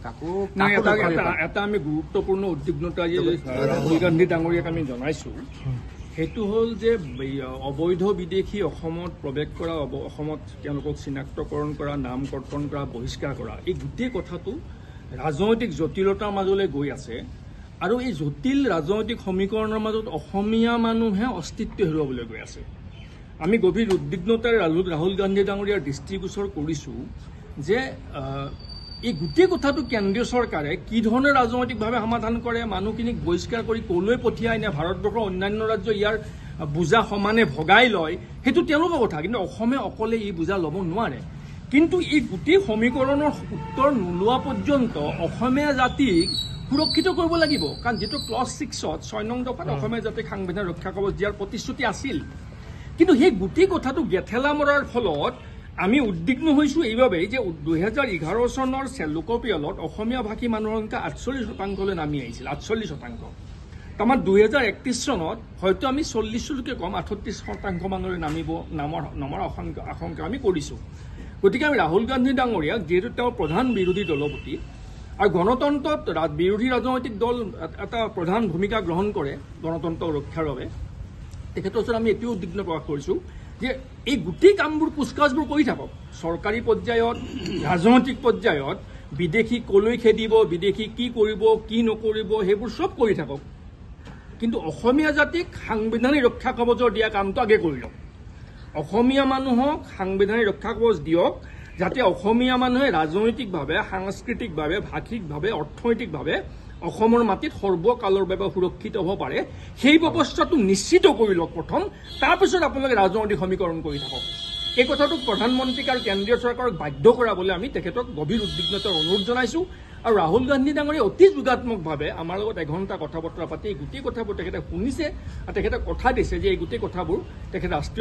কাকো এটা আমি গুৰুত্বপূৰ্ণ উদ্বিগ্নতা যে ৰাহুল গান্ধী ডাঙৰীয়াক আমি জনাইছো সেইটো হ'ল যে অবৈধ বিদেশী অসমত প্ৰৱেশ কৰা অসমত তেওঁলোকক চিনাক্তকৰণ কৰা নাম কৰ্তন কৰা বহিষ্কাৰ কৰা এই গোটেই কথাটো ৰাজনৈতিক জটিলতাৰ মাজলৈ গৈ আছে আৰু এই জটিল ৰাজনৈতিক সমীকৰণৰ মাজত অসমীয়া মানুহে অস্তিত্ব হেৰুৱাবলৈ গৈ আছে আমি গভীৰ উদ্বিগ্নতাৰে ৰাহুল গান্ধী ডাঙৰীয়াৰ দৃষ্টিগোচৰ কৰিছো যে এই গোটেই কথাটো কেন্দ্ৰীয় চৰকাৰে কি ধৰণে ৰাজনৈতিকভাৱে সমাধান কৰে মানুহখিনিক বহিষ্কাৰ কৰি কলৈ পঠিয়াই নে ভাৰতবৰ্ষৰ অন্যান্য ৰাজ্য ইয়াৰ বুজা সমানে ভগাই লয় সেইটো তেওঁলোকৰ কথা কিন্তু অসমে অকলে এই বুজা ল'ব নোৱাৰে কিন্তু এই গোটেই সমীকৰণৰ উত্তৰ নোলোৱা পৰ্যন্ত অসমীয়া জাতিক সুৰক্ষিত কৰিব লাগিব কাৰণ যেটো ক্লজ 6ত 6 নং দফাত অসমীয়া জাতিক সাংবিধানিক ৰক্ষা কবচ দিয়াৰ প্ৰতিশ্ৰুতি আছিল কিন্তু সেই গোটেই কথাটো গেথেলা মৰাৰ ফলত আমি উদ্বিগ্ন হৈছো এইভাবে যে 2011 চনৰ লোকপিয়লত অসমীয়া ভাষী মানুহৰ সংখ্যা 48% নামি আহিছিল 48% তামাৰ 2031 চনত হয়তো আমি 40লৈকে কম 38% মানলৈ নামিব নামৰ আশংকা আমি কৰিছো গতিকে আমি ৰাহুল গান্ধী ডাঙৰীয়াক যেহেতু তেওঁ প্ৰধান বিৰোধী দলপতি আৰু গণতন্ত্ৰত বিৰোধী ৰাজনৈতিক দল এটা প্ৰধান ভূমিকা গ্ৰহণ কৰে গণতন্ত্ৰ ৰক্ষাৰ বাবে তেখেতৰ ওচৰত আমি এতিয়াও উদ্বিগ্ন প্ৰকাশ কৰিছো যে এই গোটেই কামবোৰ কুচকাজবোৰ কৰি থাকক চৰকাৰী পৰ্যায়ত ৰাজনৈতিক পৰ্যায়ত বিদেশী কলৈ খেদিব বিদেশী কি কৰিব কি নকৰিব সেইবোৰ সব কৰি থাকক কিন্তু অসমীয়া জাতিক সাংবিধানিক ৰক্ষা কবচৰ দিয়া কামটো আগে কৰি লওক অসমীয়া মানুহক সাংবিধানিক ৰক্ষা কবচ দিয়ক যাতে অসমীয়া মানুহে ৰাজনৈতিকভাৱে সাংস্কৃতিকভাৱে ভাষিকভাৱে অৰ্থনৈতিকভাৱে অসমৰ মাটিত সৰ্বকালৰ বাবে সুৰক্ষিত হ'ব পাৰে সেই ব্যৱস্থাটো নিশ্চিত কৰি লওক প্ৰথম তাৰপিছত আপোনালোকে ৰাজনৈতিক সমীকৰণ কৰি থাকক এই কথাটোক প্ৰধানমন্ত্ৰীক আৰু কেন্দ্ৰীয় চৰকাৰক বাধ্য কৰাবলৈ আমি তেখেতক গভীৰ উদ্বিগ্নতাৰ অনুৰোধ জনাইছো আৰু ৰাহুল গান্ধী ডাঙৰীয়া অতি যোগাত্মকভাৱে আমাৰ লগত এঘণ্টা কথা বতৰা পাতি এই গোটেই কথাবোৰ তেখেতে শুনিছে আৰু তেখেতে কথা দিছে যে এই গোটেই কথাবোৰ তেখেতে ৰাষ্ট্ৰীয়